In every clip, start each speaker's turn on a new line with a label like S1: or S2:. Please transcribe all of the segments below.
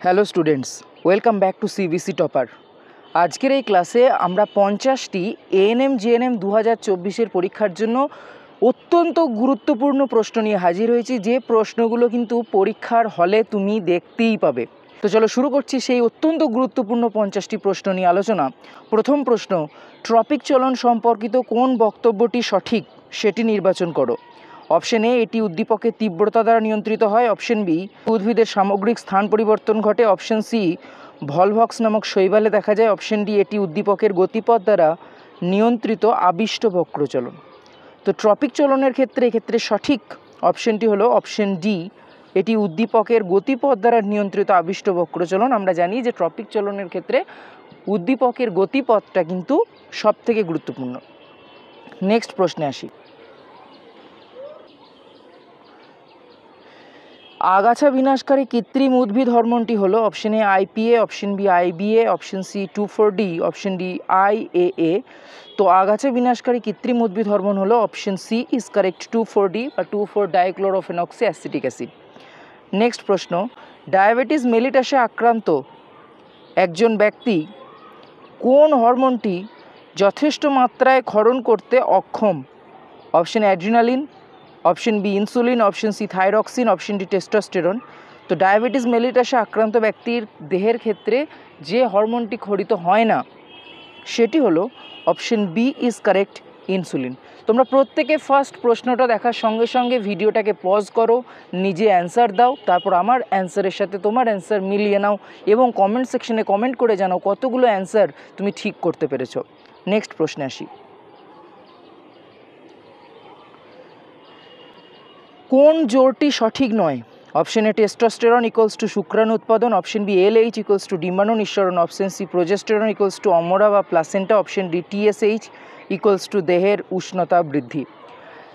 S1: Hello students, welcome back to CBC topper. আজকের এই ক্লাসে আমরা 50টি এএনএম জিএনএম 2024-এর পরীক্ষার জন্য অত্যন্ত গুরুত্বপূর্ণ প্রশ্ন নিয়ে হাজির হয়েছি, যে প্রশ্নগুলো কিন্তু পরীক্ষার হলে তুমি দেখতেই পাবে। তো চলো শুরু করছি সেই অত্যন্ত গুরুত্বপূর্ণ 50টি প্রশ্ন নিয়ে আলোচনা। প্রথম প্রশ্ন, ট্রপিক চলন সম্পর্কিত কোন বক্তব্যটি সঠিক সেটি নির্বাচন করো। অপশন এ, এটি উদ্দীপকের তীব্রতা দ্বারা নিয়ন্ত্রিত হয়। অপশন বি, উদ্ভিদের সামগ্রিক স্থান পরিবর্তন ঘটে। অপশন সি, ভলভক্স নামক শৈবালে দেখা যায়। অপশন ডি, এটি উদ্দীপকের গতিপথ দ্বারা নিয়ন্ত্রিত আবিষ্ট বক্রচলন। তো ট্রপিক চলনের ক্ষেত্রে সঠিক অপশনটি হলো অপশন ডি, এটি উদ্দীপকের গতিপথ দ্বারা নিয়ন্ত্রিত আবিষ্ট বক্রচলন। আমরা জানি যে ট্রপিক চলনের ক্ষেত্রে উদ্দীপকের গতিপথটা কিন্তু সবথেকে গুরুত্বপূর্ণ। নেক্সট প্রশ্নে আসি। আগাছা বিনাশকারী কৃত্রিম উদ্ভিদ হরমোনটি হলো option A IPA, option B IBA, option C 2,4-D, option D IAA. তো আগাছা বিনাশকারী কৃত্রিম উদ্ভিদ হরমোন হলো option C is correct, 2,4-D বা 2,4-ডাইক্লোরোফেনক্সি অ্যাসিটিক অ্যাসিড। নেক্সট প্রশ্ন, ডায়াবেটিস মেলিটাসে আক্রান্ত একজন ব্যক্তি কোন হরমোনটি যথেষ্ট মাত্রায় ক্ষরণ করতে অক্ষম? Option adrenaline, option B insulin, option C thyroxine, option D testosterone. তো ডায়াবেটিস মেলিটাসে আক্রান্ত ব্যক্তির দেহের ক্ষেত্রে যে হরমোনটি ক্ষরিত হয় না সেটি হলো option B is correct, insulin. তোমরা প্রত্যেকে ফার্স্ট প্রশ্নটা দেখার সঙ্গে সঙ্গে ভিডিওটাকে পজ করো, নিজে অ্যান্সার দাও, তারপর আমার অ্যান্সারের সাথে তোমার অ্যান্সার মিলিয়ে নাও এবং কমেন্ট সেকশনে কমেন্ট করে জানাও কতগুলো অ্যান্সার তুমি ঠিক করতে পেরেছো। নেক্সট প্রশ্নে আসি। কোন জোড়টি সঠিক নয়? Option A testosterone equals to শুক্রাণু উৎপাদন, option B LH equals to ডিম্বাণু নিঃসরণ, option C progesterone equals to অমরা বা placenta, option D TSH equals to দেহের উষ্ণতা বৃদ্ধি।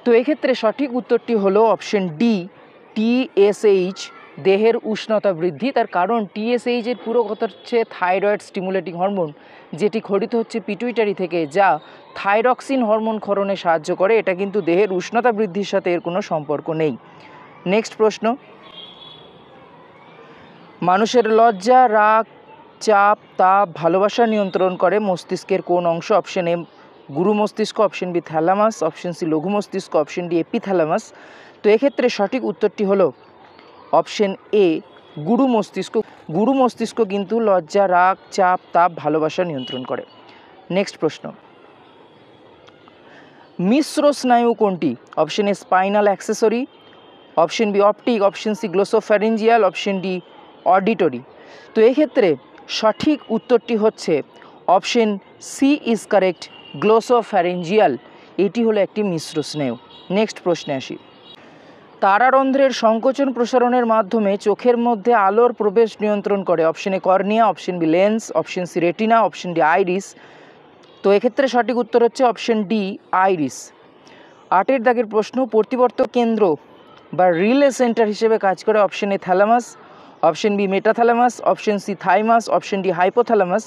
S1: তো এক্ষেত্রে সঠিক উত্তরটি হলো অপশন ডি টিএসএইচ, দেহের উষ্ণতা বৃদ্ধি। তার কারণ টিএসএইচের পুরো কথা হচ্ছে থাইরয়েড স্টিমুলেটিং হরমোন, যেটি ক্ষরিত হচ্ছে পিটুইটারি থেকে, যা থাইরক্সিন হরমোন ক্ষরণে সাহায্য করে। এটা কিন্তু দেহের উষ্ণতা বৃদ্ধির সাথে এর কোনো সম্পর্ক নেই। নেক্সট প্রশ্ন, মানুষের লজ্জা, রাগ, চাপ, তাপ, ভালোবাসা নিয়ন্ত্রণ করে মস্তিষ্কের কোন অংশ? অপশন এ গুরু মস্তিষ্ক, option B thalamus, option C লঘু মস্তিষ্ক, অপশন ডি এপিথ্যালামাস। তো এক্ষেত্রে সঠিক উত্তরটি হলো অপশন এ গুরু মস্তিষ্ক। গুরু মস্তিষ্ক কিন্তু লজ্জা, রাগ, চাপ, তাপ, ভালোবাসা নিয়ন্ত্রণ করে। নেক্সট প্রশ্ন, মিশ্র স্নায়ু কোনটি? Option A spinal accessory, option B optic, option C glossopharyngeal, option D auditory. তো এক্ষেত্রে সঠিক উত্তরটি হচ্ছে option C is correct, glossopharyngeal. এটি হলো একটি মিশ্র স্নায়ু। নেক্সট প্রশ্নে আসি। তারারন্ধ্রের সংকোচন প্রসারণের মাধ্যমে চোখের মধ্যে আলোর প্রবেশ নিয়ন্ত্রণ করে। Option A cornea, option B lens, option C retina, option D iris. তো এক্ষেত্রে সঠিক উত্তর হচ্ছে অপশন ডি আইরিস। 8-এর দাগের প্রশ্ন, প্রতিবর্তক কেন্দ্র বা রিলে সেন্টার হিসেবে কাজ করে। Option A thalamus, option B metathalamus, option C thymus, option D hypothalamus.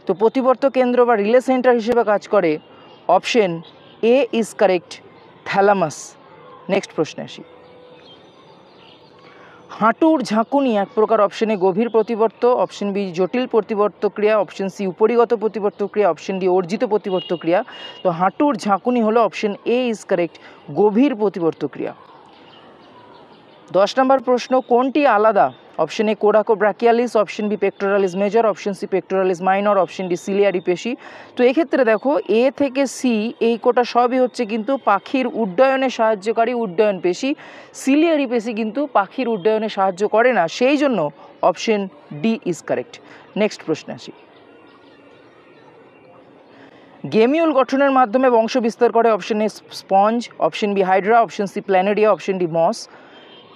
S1: তো প্রতিবর্তক কেন্দ্র বা রিলে সেন্টার হিসেবে কাজ করে option A is correct, thalamus. Next প্রশ্নে আসি। হাঁটুর ঝাঁকুনি এক প্রকার। অপশন এ গভীর প্রতিবর্ত, অপশন বি জটিল প্রতিবর্ত ক্রিয়া, অপশন সি উপরিগত প্রতিবর্ত ক্রিয়া, অপশন ডি অর্জিত প্রতিবর্ত ক্রিয়া। তো হাঁটুর ঝাঁকুনি হলো অপশন এ ইজ কারেক্ট, গভীর প্রতিবর্ত ক্রিয়া। 10 নম্বর প্রশ্ন, কোনটি আলাদা? Option A coracobrachialis, option B pectoralis major, option C pectoralis minor, option D ciliary পেশি। তো এক্ষেত্রে দেখো এ থেকে সি এই কোটা সবই হচ্ছে কিন্তু পাখির উড্ডয়নে সাহায্যকারী উড্ডয়ন পেশি। সিলিয়ারি পেশি কিন্তু পাখির উড্ডয়নে সাহায্য করে না, সেই জন্য option D is correct. Next প্রশ্নে আসি। গেমিউল গঠনের মাধ্যমে বংশ বিস্তার করে। Option A sponge, option B hydra, option C planaria, option D moss.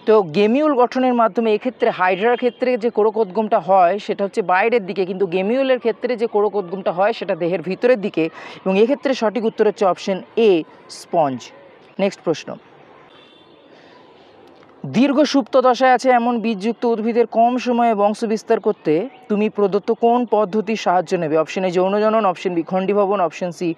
S1: তো গেমিউল গঠনের মাধ্যমে এক্ষেত্রে হাইড্রার ক্ষেত্রে যে কোরকোদ্গমটা হয় সেটা হচ্ছে বাইরের দিকে, কিন্তু গেমিউলের ক্ষেত্রে যে কোরকোদ্গমটা হয় সেটা দেহের ভিতরের দিকে, এবং এক্ষেত্রে সঠিক উত্তর হচ্ছে অপশন এ স্পঞ্জ। নেক্সট প্রশ্ন, দীর্ঘ সুপ্ত দশায় আছে এমন বীজযুক্ত উদ্ভিদের কম সময়ে বংশ বিস্তার করতে তুমি প্রদত্ত কোন পদ্ধতির সাহায্য নেবে? অপশন এ যৌনজনন, অপশন বি খণ্ডীভবন, অপশন সি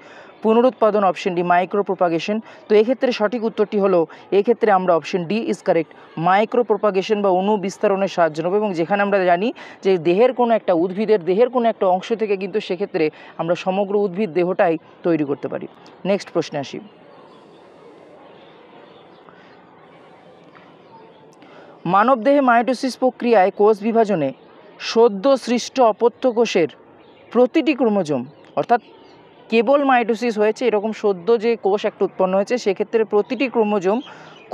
S1: পুনরুৎপাদন, অপশন ডি মাইক্রো প্রোপাগেশন। তো এক্ষেত্রে সঠিক উত্তরটি হলো, এক্ষেত্রে আমরা option D is correct, micro propagation বা অণু বিস্তারণের সাহায্য নেব। এবং যেখানে আমরা জানি যে দেহের কোনো একটা উদ্ভিদের দেহের কোনো একটা অংশ থেকে কিন্তু সেক্ষেত্রে আমরা সমগ্র উদ্ভিদ দেহটাই তৈরি করতে পারি। নেক্সট প্রশ্নে আসি। মানবদেহে মাইটোসিস প্রক্রিয়ায় কোষ বিভাজনে সদ্য সৃষ্ট অপত্য কোষের প্রতিটি ক্রোমোজোম, অর্থাৎ কেবল মাইটোসিস হয়েছে এরকম সদ্য যে কোষ একটা উৎপন্ন হয়েছে, সেক্ষেত্রে প্রতিটি ক্রোমোজোম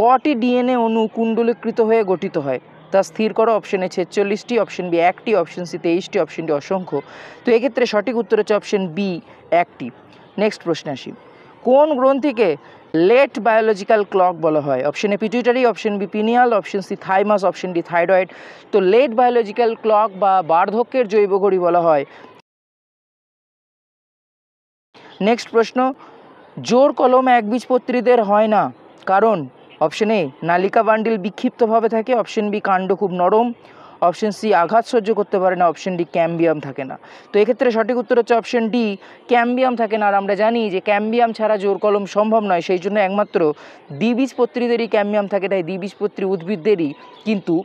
S1: কটি ডিএনএ অণু কুণ্ডলীকৃত হয়ে গঠিত হয়? তা স্থির করো। অপশন এ 46টি, অপশন বি 1টি, অপশন সি 23টি, অপশন ডি অসংখ্য। তো এক্ষেত্রে সঠিক উত্তর হচ্ছে অপশন বি 1টি। নেক্সট প্রশ্নে আসি। কোন গ্রন্থিকে লেট বায়োলজিক্যাল ক্লক বলা হয়? Option A pituitary, option B pineal, option C thymus, option D thyroid. তো লেট বায়োলজিক্যাল ক্লক বা বার্ধক্যের জৈব ঘড়ি বলা হয়। নেক্সট প্রশ্ন, জোর কলম একবীজপত্রীদের হয় না কারণ? অপশন এ নালিকা বান্ডিল বিক্ষিপ্তভাবে থাকে, অপশন বি কাণ্ড খুব নরম, অপশন সি আঘাত সহ্য করতে পারে না, অপশন ডি ক্যাম্বিয়াম থাকে না। তো এক্ষেত্রে সঠিক উত্তর হচ্ছে অপশন ডি ক্যাম্বিয়াম থাকে না। আর আমরা জানি যে ক্যাম্বিয়াম ছাড়া জোর কলম সম্ভব নয়, সেই জন্য একমাত্র দ্বিবীজপত্রীদেরই ক্যাম্বিয়াম থাকে, তাই দ্বিবীজপত্রী উদ্ভিদদেরই কিন্তু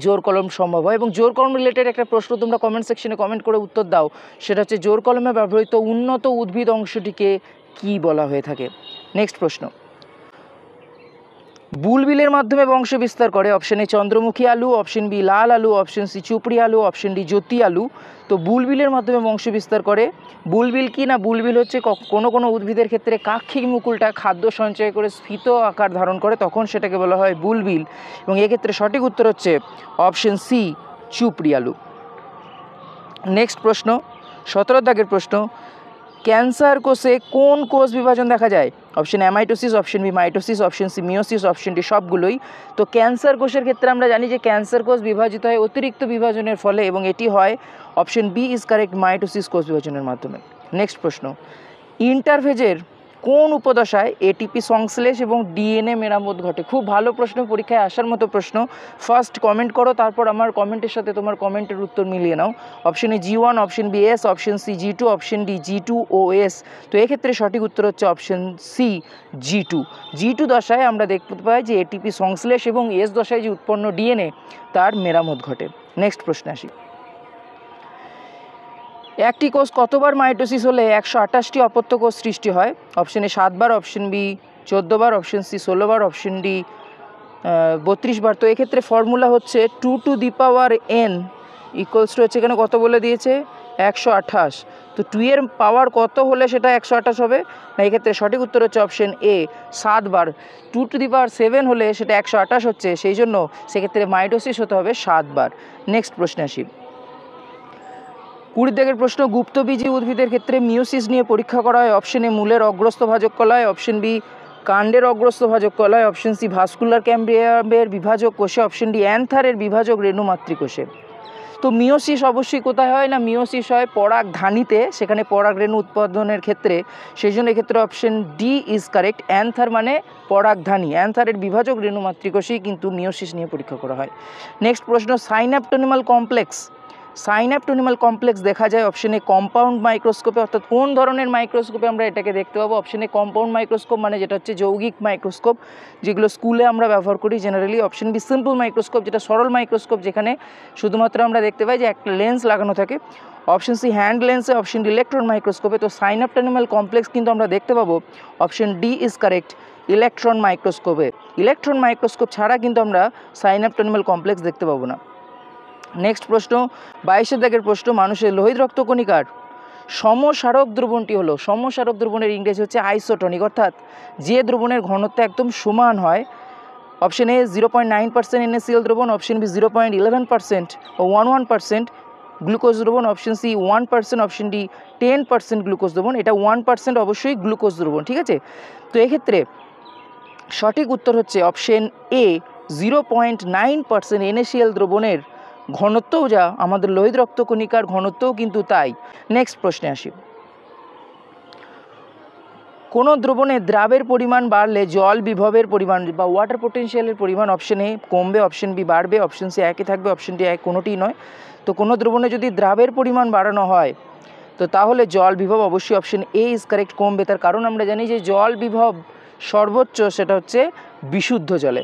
S1: জোর কলম সম্ভব হয়। এবং জোর কলম রিলেটেড একটা প্রশ্ন তোমরা কমেন্ট সেকশনে কমেন্ট করে উত্তর দাও, সেটা হচ্ছে জোর কলমে ব্যবহৃত উন্নত উদ্ভিদ অংশটিকে কি বলা হয়ে থাকে? নেক্সট প্রশ্ন, বুলবিলের মাধ্যমে বংশ বিস্তার করে? অপশন এ চন্দ্রমুখী আলু, অপশন বি লাল আলু, অপশন সি চুপড়ি আলু, অপশন ডি জ্যোতি আলু। তো বুলবিলের মাধ্যমে বংশ বিস্তার করে। বুলবিল কি না, বুলবিল হচ্ছে কোনো কোনো উদ্ভিদের ক্ষেত্রে কাক্ষিক মুকুলটা খাদ্য সঞ্চয় করে স্ফীত আকার ধারণ করে, তখন সেটাকে বলা হয় বুলবিল। এবং এক্ষেত্রে সঠিক উত্তর হচ্ছে অপশন সি চুপড়ি আলু। নেক্সট প্রশ্ন, 17 দাগের প্রশ্ন, ক্যান্সার কোষে কোন কোষ বিভাজন দেখা যায়? Option A mitosis, option B mitosis, option C meiosis, option D সবগুলোই। তো ক্যান্সার কোষের ক্ষেত্রে আমরা জানি যে ক্যান্সার কোষ বিভাজিত হয় অতিরিক্ত বিভাজনের ফলে, এবং এটি হয় option B is correct, mitosis কোষ বিভাজনের মাধ্যমে। নেক্সট প্রশ্ন, ইন্টারফেজের কোন উপদশায় এটিপি সংশ্লেষ এবং ডিএনএ মেরামত ঘটে? খুব ভালো প্রশ্ন, পরীক্ষায় আসার মতো প্রশ্ন। ফার্স্ট কমেন্ট করো, তারপর আমার কমেন্টের সাথে তোমার কমেন্টের উত্তর মিলিয়ে নাও। Option A G1, option B S, option C G2, option D G2OS। তো এক্ষেত্রে সঠিক উত্তর হচ্ছে অপশন সি G2 দশায় আমরা দেখতে পাই যে এটিপি সংশ্লেষ এবং এস দশায় যে উৎপন্ন ডিএনএ তার মেরামত ঘটে। নেক্সট প্রশ্নে আসি। একটি কোষ কতবার মাইটোসিস হলে 128টি অপত্য কোষ সৃষ্টি হয়? অপশন এ 7 বার, অপশন বি 14 বার, অপশন সি 16 বার, অপশন ডি 32 বার। তো এক্ষেত্রে ফর্মুলা হচ্ছে 2 to the power n equals to হচ্ছে এখানে কত বলে দিয়েছে 128। তো 2 এর পাওয়ার কত হলে সেটা 128 হবে না? এক্ষেত্রে সঠিক উত্তর হচ্ছে option A 7 bar. 2 to the পাওয়ার 7 হলে সেটা 128 হচ্ছে, সেই জন্য সেক্ষেত্রে মাইটোসিস হতে হবে 7 বার। নেক্সট প্রশ্নে আসি। 20 দাগের প্রশ্ন, গুপ্তবীজী উদ্ভিদের ক্ষেত্রে মিওসিস নিয়ে পরীক্ষা করা হয়। অপশন এ মূলের অগ্রস্থ ভাজক কলায়, অপশন বি কাণ্ডের অগ্রস্থ ভাজক কলায়, অপশন সি ভাস্কুলার ক্যাম্বিয়ামের বিভাজক কোষে, অপশন ডি অ্যান্থারের বিভাজক রেণু মাতৃকোষে। তো মিওসিস অবশ্যই কোথায় হয় না, মিওসিস হয় পরাগধানীতে, সেখানে পরাগ রেণু উৎপাদনের ক্ষেত্রে, সেই জন্য এক্ষেত্রে option D is correct. Another মানে পরাগধানী, অ্যান্থারের বিভাজক রেণু মাতৃকোষেই কিন্তু মিওসিস নিয়ে পরীক্ষা করা হয়। নেক্সট প্রশ্ন, সাইন্যাপটোনিমাল কমপ্লেক্স দেখা যায় অপশন এ কম্পাউন্ড মাইক্রোস্কোপে, অর্থাৎ কোন ধরনের মাইক্রোস্কোপে আমরা এটাকে দেখতে পাবো? অপশন এ কম্পাউন্ড মাইক্রোস্কোপ, মানে যেটা হচ্ছে যৌগিক মাইক্রোস্কোপ, যেগুলো স্কুলে আমরা ব্যবহার করি generally. Option B simple microscope, যেটা সরল মাইক্রোস্কোপ, যেখানে শুধুমাত্র আমরা দেখতে পাই যে একটা লেন্স লাগানো থাকে। অপশন সি হ্যান্ড লেন্সে, অপশন ডি ইলেকট্রন মাইক্রোস্কোপে। তো সাইন্যাপটোনিমাল কমপ্লেক্স কিন্তু আমরা দেখতে পাবো অপশন ডি ইজ কারেক্ট, ইলেকট্রন মাইক্রোস্কোপে। ইলেকট্রন মাইক্রোস্কোপ ছাড়া কিন্তু আমরা সাইন্যাপটোনিমাল কমপ্লেক্স দেখতে পাবো না। নেক্সট প্রশ্ন, 22 দাগের প্রশ্ন, মানুষের লোহিত রক্তকণিকার সমসারক দ্রবণটি হলো, সমসারক দ্রবণের ইংরেজি হচ্ছে আইসোটনিক, অর্থাৎ যে দ্রবণের ঘনত্ব একদম সমান হয়। অপশন এ 0.9% NaCl দ্রবণ, অপশন বি 0.11% ও 11% গ্লুকোজ দ্রবণ, option C 1%, option D 10% glucose দ্রবণ। এটা 1% অবশ্যই গ্লুকোজ দ্রবণ, ঠিক আছে। তো এক্ষেত্রে সঠিক উত্তর হচ্ছে অপশন এ 0.9% NaCl দ্রবণের ঘনত্বও যা, আমাদের লোহিত রক্তকণিকার ঘনত্বও কিন্তু তাই। নেক্সট প্রশ্নে আসি। কোনো দ্রবণে দ্রাবের পরিমাণ বাড়লে জল বিভবের পরিমাণ বা ওয়াটার পোটেনশিয়ালের পরিমাণ অপশন এ কমবে, অপশন বি বাড়বে, অপশন সি একই থাকবে, অপশন ডি এক কোনোটিই নয়। তো কোনো দ্রবণে যদি দ্রাবের পরিমাণ বাড়ানো হয় তো তাহলে জল বিভব অবশ্যই অপশন এ ইজ কারেক্ট কমবে। তার কারণ আমরা জানি যে জল বিভব সর্বোচ্চ সেটা হচ্ছে বিশুদ্ধ জলে।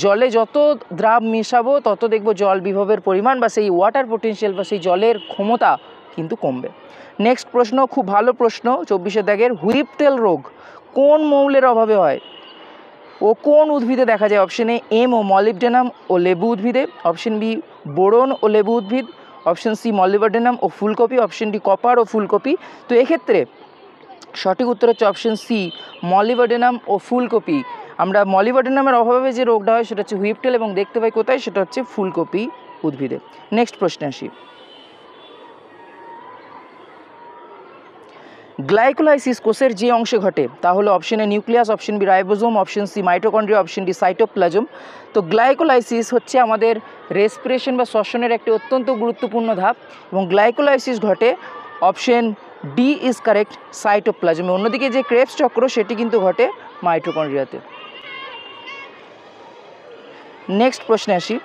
S1: জলে যত দ্রাব মেশাবো তত দেখব জল বিভবের পরিমাণ বা সেই ওয়াটার পোটেনশিয়াল বা সেই জলের ক্ষমতা কিন্তু কমবে। নেক্সট প্রশ্ন, খুব ভালো প্রশ্ন 24 দাগের, হুইপটেল রোগ কোন মৌলের অভাবে হয় ও কোন উদ্ভিদে দেখা যায়? Option A M O molybdenum ও লেবু উদ্ভিদে, অপশন বি বোরন ও লেবু উদ্ভিদ, অপশন সি মলিবডেনাম ও ফুলকপি, অপশন ডি কপার ও ফুলকপি। তো এক্ষেত্রে সঠিক উত্তর হচ্ছে অপশন সি মলিবডেনাম ও ফুলকপি। আমরা মলিবডেনামের অভাবে যে রোগটা হয় সেটা হচ্ছে হুইপটেল এবং দেখতে পাই কোথায়, সেটা হচ্ছে ফুলকপি উদ্ভিদে। নেক্সট প্রশ্নে আসি, গ্লাইকোলাইসিস কোষের যে অংশে ঘটে তা হলো option A nucleus, option B ribosome, option C mitochondria, option D cytoplasm. তো গ্লাইকোলাইসিস হচ্ছে আমাদের রেসপিরেশন বা শ্বসনের একটি অত্যন্ত গুরুত্বপূর্ণ ধাপ এবং গ্লাইকোলাইসিস ঘটে অপশন ডি ইজ কারেক্ট সাইটোপ্লাজমে। অন্যদিকে যে ক্রেবস চক্র সেটি কিন্তু ঘটে মাইটোকন্ড্রিয়াতে। নেক্সট প্রশ্নে আসি,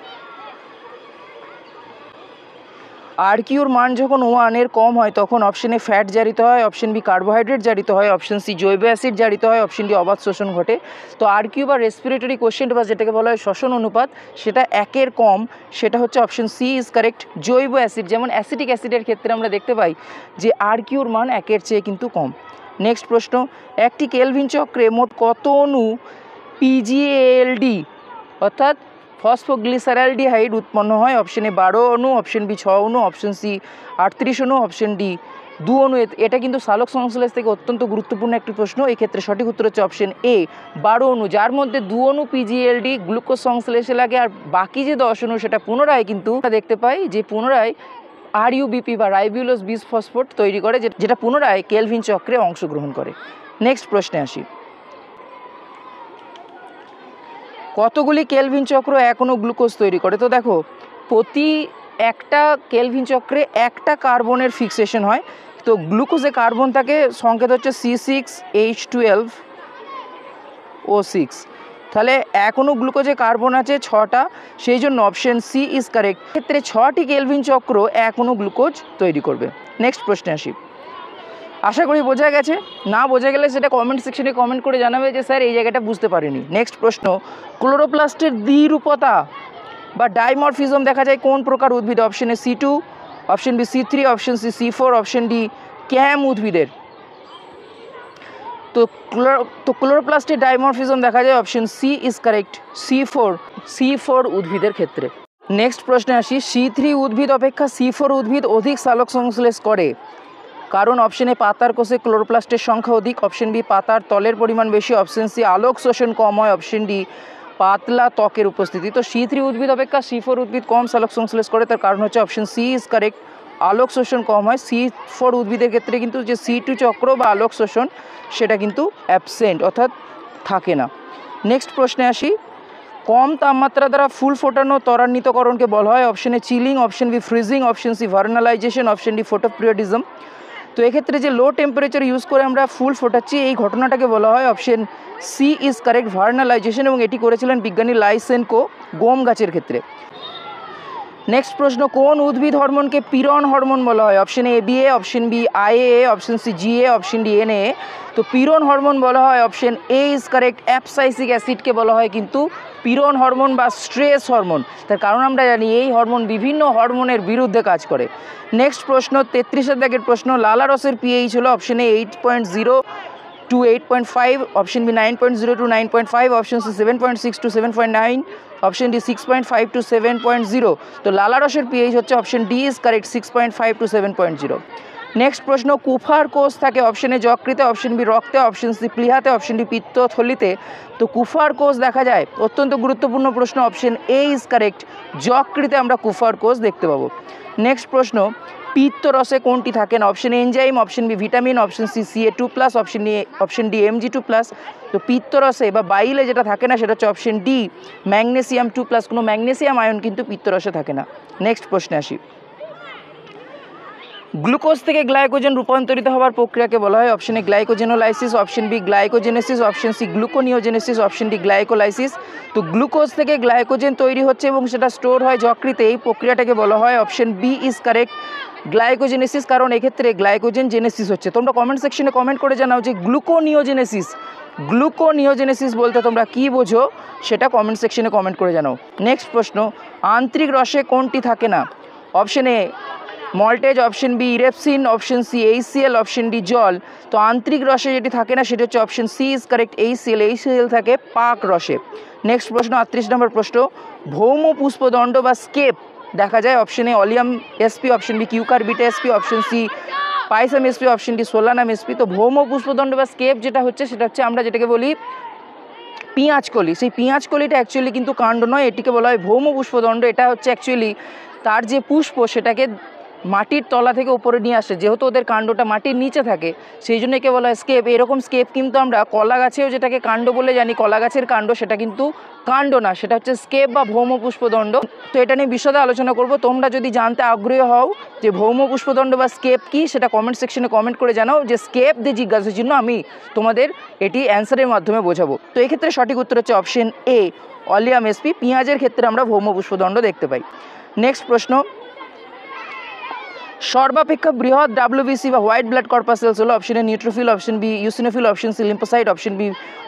S1: আরকিউর মান যখন 1 কম হয় তখন অপশন এ ফ্যাট জারিত হয়, অপশন বি কার্বোহাইড্রেট জারিত হয়, অপশন সি জৈব অ্যাসিড জারিত হয়, অপশন ডি অবাধ শোষণ ঘটে। তো আরকিউ বা রেসপিরেটরি কোশ্চেন্ট বা যেটাকে বলা হয় শ্বসন অনুপাত, সেটা 1 কম, সেটা হচ্ছে অপশন সি ইজ কারেক্ট জৈব অ্যাসিড। যেমন অ্যাসিটিক অ্যাসিডের ক্ষেত্রে আমরা দেখতে পাই যে আরকিউর মান 1 চেয়ে কিন্তু কম। নেক্সট প্রশ্ন, একটি কেলভিন চক্রে মোট কত অণু পিজিএলডি অর্থাৎ ফসফোগ্লিসারালডিহাইড উৎপন্ন হয়? অপশন এ 12 অণু, অপশন বি 6 অণু, অপশন সি 38 অণু, অপশন ডি 2 অণু। এটা কিন্তু সালোক সংশ্লেষ থেকে অত্যন্ত গুরুত্বপূর্ণ একটি প্রশ্ন। এই ক্ষেত্রে সঠিক উত্তর হচ্ছে অপশন এ 12 অণু, যার মধ্যে 2 অণু পিজিএলডি গ্লুকোজ সংশ্লেষে লাগে আর বাকি যে 10 অণু সেটা পুনরায় কিন্তু দেখতে পাই যে পুনরায় আরইউবিপি বা রাইবিউলোজ বিসফসফেট তৈরি করে, যেটা পুনরায় কেলভিন চক্রে অংশগ্রহণ করে। নেক্সট প্রশ্নে আসি, কতগুলি কেলভিন চক্র এক অণু গ্লুকোজ তৈরি করে? তো দেখো, প্রতি একটা কেলভিন চক্রে একটা কার্বনের ফিক্সেশন হয়। তো গ্লুকোজে কার্বন থাকে, সংকেত হচ্ছে C6H12O6। তাহলে এক অণু গ্লুকোজে কার্বন আছে 6টা, সেই জন্য অপশন সি ইজ কারেক্ট। ক্ষেত্রে 6টি কেলভিন চক্র এক অণু গ্লুকোজ তৈরি করবে। নেক্সট প্রশ্নে আসি, আশা করি বোঝা গেছে, না বোঝা গেলে সেটা কমেন্ট সেকশনে কমেন্ট করে জানাবে যে স্যার এই জায়গাটা বুঝতে পারিনি। নেক্সট প্রশ্ন, ক্লোরোপ্লাস্টের দ্বিরূপতা বা ডাইমরফিজম দেখা যায় কোন প্রকার উদ্ভিদ? Option A C2, option B C3, option C C4, option D CAM উদ্ভিদের। তো ক্লোরোপ্লাস্টের ডাইমরফিজম দেখা যায় option C is correct C4 উদ্ভিদের ক্ষেত্রে। নেক্সট প্রশ্নে আসি, C3 উদ্ভিদ অপেক্ষা C4 উদ্ভিদ অধিক সালোক সংশ্লেষ করে কারণ? অপশন এ পাতার কোষে ক্লোরোপ্লাস্টের সংখ্যা অধিক, অপশন বি পাতার তলের পরিমাণ বেশি, অপশন সি আলোক শোষণ কম হয়, অপশন ডি পাতলা ত্বকের উপস্থিতি। তো C3 উদ্ভিদ অপেক্ষা C4 উদ্ভিদ কম সালোক সংশ্লেষ করে, তার কারণ হচ্ছে অপশন সি ইজ কারেক্ট আলোক শোষণ কম হয়। C4 উদ্ভিদের ক্ষেত্রে কিন্তু যে C2 চক্র বা আলোক শোষণ সেটা কিন্তু অ্যাবসেন্ট অর্থাৎ থাকে না। নেক্সট প্রশ্নে আসি, কম তাপমাত্রা দ্বারা ফুল ফোটানো ত্বরান্বিতকরণকে বলা হয়? Option A chilling, option B freezing, option C vernalization, option D photoperiodism. তো এক্ষেত্রে যে লো টেম্পারেচার ইউজ করে আমরা ফুল ফোটাচ্ছি এই ঘটনাটাকে বলা হয় option C is correct vernalization, এবং এটি করেছিলেন বিজ্ঞানী লাইসেনকো গম গাছের ক্ষেত্রে। নেক্সট প্রশ্ন, কোন উদ্ভিদ হরমোনকে পীড়ন হরমোন বলা হয়? Option A ABA, option B IAA, option C GA, option D NAA। তো পীড়ন হরমোন বলা হয় option A is correct abscisic অ্যাসিডকে বলা হয় কিন্তু পীড়ন হরমোন বা স্ট্রেস হরমোন। তার কারণ আমরা জানি এই হরমোন বিভিন্ন হরমোনের বিরুদ্ধে কাজ করে। নেক্সট প্রশ্ন, 33 দাগের প্রশ্ন, লালারসের pH হলো option A 8.0 to 8.5, option B 9.0 to 9.5, option C 7.6 to 7.9, option D 6.5 to 7.0। তো লালারসের pH হচ্ছে option D is correct 6.5 to 7.0। Next প্রশ্ন, কুফার কোষ থাকে অপশন এ যকৃতে, অপশন বি রক্তে, অপশন সি প্লীহাতে, অপশন ডি পিত্তথলিতে। তো কুফার কোষ দেখা যায়, অত্যন্ত গুরুত্বপূর্ণ প্রশ্ন, অপশন এ ইজ কারেক্ট যকৃতে আমরা কুফার কোষ দেখতে পাবো। নেক্সট প্রশ্ন, পিত্তরসে কোনটি থাকে না? Option enzyme, option B vitamin, option C Ca2+, option D Mg2+। তো পিত্তরসে বা বাইলে যেটা থাকে না সেটা হচ্ছে অপশন ডি ম্যাগনেসিয়াম 2+। কোনো ম্যাগনেসিয়াম আয়ন কিন্তু পিত্তরসে থাকে না। নেক্সট প্রশ্নে আসি, গ্লুকোজ থেকে গ্লাইকোজেন রূপান্তরিত হওয়ার প্রক্রিয়াকে বলা হয় option A glycogenolysis, option B glycogenesis, option C gluconeogenesis, option D glycolysis. তো গ্লুকোজ থেকে গ্লাইকোজেন তৈরি হচ্ছে এবং সেটা স্টোর হয় যকৃতে, এই প্রক্রিয়াটাকে বলা হয় option B is correct glycogenesis, কারণ এক্ষেত্রে গ্লাইকোজেন জেনেসিস হচ্ছে। তোমরা কমেন্ট সেকশনে কমেন্ট করে জানাও যে গ্লুকোনিওজেনেসিস বলতে তোমরা কী বোঝো, সেটা কমেন্ট সেকশনে কমেন্ট করে জানাও। নেক্সট প্রশ্ন, আন্তরিক রসে কোনটি থাকে না? Option A maltase, option B erepsin, option C HCl, option D জল। তো আন্তরিক রসে যেটি থাকে না সেটা হচ্ছে option C is correct HCl থাকে পাক রসে। নেক্সট প্রশ্ন 38 নম্বর প্রশ্ন, ভৌম পুষ্পদণ্ড বা স্কেপ দেখা যায় option A allium SP, option B cucurbita SP, option C pisum SP, option D solanum SP. তো ভৌম পুষ্পদণ্ড বা স্কেপ যেটা হচ্ছে সেটা হচ্ছে আমরা যেটাকে বলি পেঁয়াজকলি, সেই পেঁয়াজকলিটা অ্যাকচুয়ালি কিন্তু কাণ্ড নয়, এটিকে বলা হয় ভৌম পুষ্পদণ্ড। এটা হচ্ছে অ্যাকচুয়ালি তার যে পুষ্প সেটাকে মাটির তলা থেকে উপরে নিয়ে আসে, যেহেতু ওদের কাণ্ডটা মাটির নিচে থাকে সেই জন্য একে বলা হয় স্কেপ। এরকম স্কেপ কিন্তু আমরা কলা গাছেও যেটাকে কাণ্ড বলে জানি, কলা গাছের কাণ্ড, সেটা কিন্তু কাণ্ড না, সেটা হচ্ছে স্কেপ বা ভৌম পুষ্পদণ্ড। তো এটা নিয়ে বিশদে আলোচনা করব। তোমরা যদি জানতে আগ্রহী হও যে ভৌম পুষ্পদণ্ড বা স্কেপ কি, সেটা কমেন্ট সেকশনে কমেন্ট করে জানাও, যে স্কেপ দিয়ে জিজ্ঞাসার জন্য আমি তোমাদের এটি অ্যান্সারের মাধ্যমে বোঝাবো। তো এক্ষেত্রে সঠিক উত্তর হচ্ছে অপশন এ অলিয়াম এসপি। পেঁয়াজের ক্ষেত্রে আমরা ভৌম পুষ্পদণ্ড দেখতে পাই। নেক্সট প্রশ্ন, সর্বাপেক্ষা বৃহৎ ডাব্লিউবিসি বা হোয়াইট ব্লাড কর্পাসেলস হলো option A neutrophil, option B eosinophil, option C lymphocyte,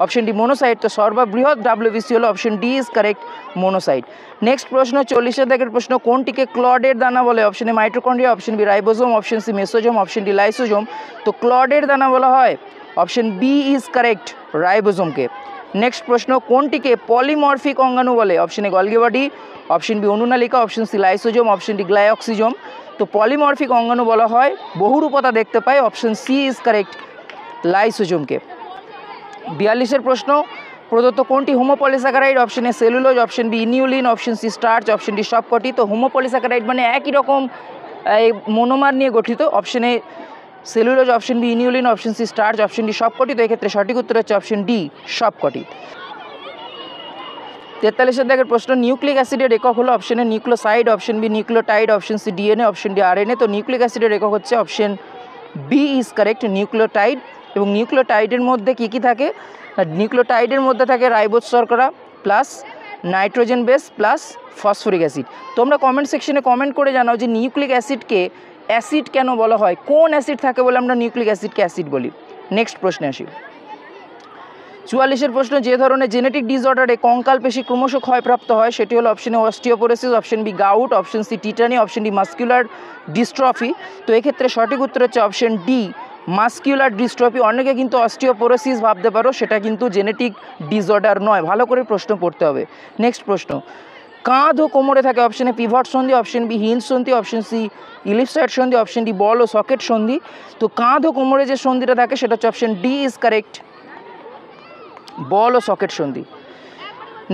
S1: option D monocyte. তো সর্ববৃহৎ ডাব্লিউবিসি হলো option D is correct monocyte. Next প্রশ্ন 40 দাগের প্রশ্ন, কোনটিকে ক্লডের দানা বলে? Option A mitochondria, option B ribosome, option C mesosome, option D lysosome. তো ক্লডের দানা বলা হয় অপশন বি ইজ কারেক্ট রাইবোজোমকে। নেক্সট প্রশ্ন, কোনটিকে পলিমরফিক অঙ্গাণু বলে? Option A Golgi body, option B অনুনালিকা, option C lysosome, option D glyoxysome. তো পলিমরফিক অঙ্গাণু বলা হয় বহুরূপতা দেখতে পায়, অপশন সি ইজ কারেক্ট লাইসোজোমকে। 42 প্রশ্ন, প্রদত্ত কোনটি homopolysaccharide? Option A cellulose, option B inulin, option C starch, option D সবকটি। তো হোমোপলিস্যাকারাইড মানে একই রকম মনোমার নিয়ে গঠিত, option A cellulose, option B inulin, option C starch, option D সবকটি। তো এক্ষেত্রে সঠিক উত্তর হচ্ছে অপশন ডি সবকটি। 43 দাগের প্রশ্ন, নিউক্লিক অ্যাসিডের একক হলো option A nucleoside, option B nucleotide, option C DNA, option D RNA. তো নিউক্লিক অ্যাসিডের একক হচ্ছে option B is correct nucleotide. এবং নিউক্লিওটাইডের মধ্যে কী কী থাকে? নিউক্লিওটাইডের মধ্যে থাকে রাইবোজ শর্করা plus nitrogen base plus phosphoric acid. তোমরা কমেন্ট সেকশনে কমেন্ট করে জানাও যে নিউক্লিক অ্যাসিডকে অ্যাসিড কেন বলা হয়, কোন অ্যাসিড থাকে বলে আমরা নিউক্লিক অ্যাসিডকে অ্যাসিড বলি। নেক্সট প্রশ্নে আসি। 44 প্রশ্ন, যে ধরনের জেনেটিক ডিসঅর্ডারে কঙ্কাল পেশি ক্রমশ ক্ষয়প্রাপ্ত হয় সেটি হলো option A osteoporosis, option B gout, option C tetany, option D muscular dystrophy. তো এক্ষেত্রে সঠিক উত্তর হচ্ছে অপশন ডি মাস্কুলার ডিস্ট্রফি। অনেকে কিন্তু অস্টিওপোরোসিস ভাবতে পারো, সেটা কিন্তু জেনেটিক ডিসঅর্ডার নয়, ভালো করে প্রশ্ন পড়তে হবে। নেক্সট প্রশ্ন, কাঁধ ও কোমরে থাকে অপশন এ পিভট সন্ধি, অপশন বি হিঞ্জ সন্ধি, অপশন সি ইলিপসয়েড সন্ধি, অপশন ডি বল ও সকেট সন্ধি। তো কাঁধ ও কোমরে যে সন্ধিটা থাকে সেটা হচ্ছে option D is correct ball ও সকেট সন্ধি।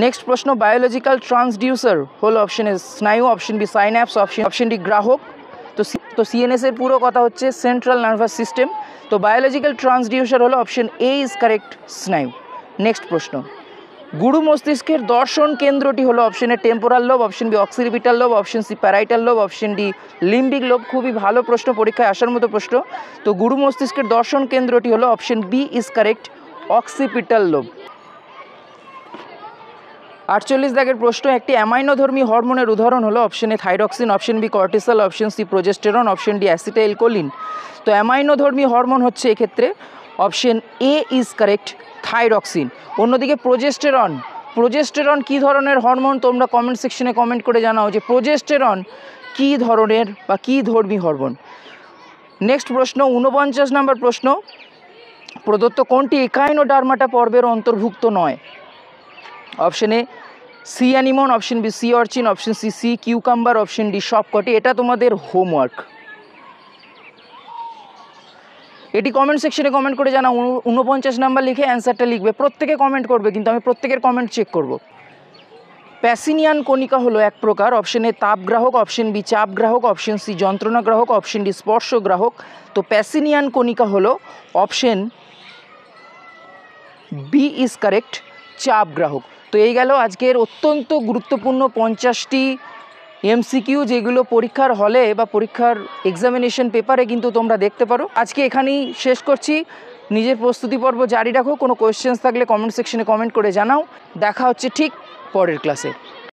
S1: নেক্সট প্রশ্ন, বায়োলজিক্যাল ট্রান্সডিউসার হলো অপশন এ স্নায়ু, option B synapse, option D গ্রাহক। তো সিএনএস এর পুরো কথা হচ্ছে সেন্ট্রাল নার্ভাস সিস্টেম। তো বায়োলজিক্যাল ট্রান্সডিউসার হলো অপশন এ ইজ কারেক্ট স্নায়ু। নেক্সট প্রশ্ন, গুরু মস্তিষ্কের দর্শন কেন্দ্রটি হলো option A temporal lobe, option B occipital lobe, option C parietal lobe, option D limbic lobe. খুবই ভালো প্রশ্ন, পরীক্ষায় আসার মতো প্রশ্ন। তো গুরু মস্তিষ্কের দর্শন কেন্দ্রটি হলো option B is correct occipital lobe. 48 দাগের প্রশ্ন, একটি অ্যামাইনোধর্মী হরমোনের উদাহরণ হলো option A thyroxine, option B cortisol, option C progesterone, option D acetylcholine. তো অ্যামাইনোধর্মী হরমোন হচ্ছে এক্ষেত্রে option A is correct thyroxine. অন্যদিকে প্রোজেস্টেরন কী ধরনের হরমোন? তোমরা কমেন্ট সেকশনে কমেন্ট করে জানাও যে প্রোজেস্টেরন কী ধরনের বা কী ধর্মী হরমোন। নেক্সট প্রশ্ন 49 নম্বর প্রশ্ন, প্রদত্ত কোনটি একাইনোডার্মাটা পর্বের অন্তর্ভুক্ত নয়? Option A sea anemone, option B sea urchin, option C cucumber, option D সবকটি। এটা তোমাদের হোমওয়ার্ক, এটি কমেন্ট সেকশনে কমেন্ট করে জানাও। 49 নাম্বার লিখে অ্যান্সারটা লিখবে, প্রত্যেকে কমেন্ট করবে কিন্তু আমি প্রত্যেকের কমেন্ট চেক করব। প্যাসিনিয়ান কণিকা হলো এক প্রকার, অপশন এ তাপগ্রাহক, অপশন বি চাপগ্রাহক, অপশন সি যন্ত্রণাগ্রাহক, অপশন ডি স্পর্শগ্রাহক। তো প্যাসিনিয়ান কণিকা হলো অপশন বি ইজ কারেক্ট চাপগ্রাহক। তো এই গেল আজকের অত্যন্ত গুরুত্বপূর্ণ 50টি এমসিকিউ যেগুলো পরীক্ষার হলে বা পরীক্ষার এক্সামিনেশন পেপারে কিন্তু তোমরা দেখতে পারো। আজকে এখানেই শেষ করছি। নিজের প্রস্তুতি পর্ব জারি রাখো। কোনো কোয়েশ্চেন্স থাকলে কমেন্ট সেকশনে কমেন্ট করে জানাও। দেখা হচ্ছে ঠিক পরের ক্লাসে।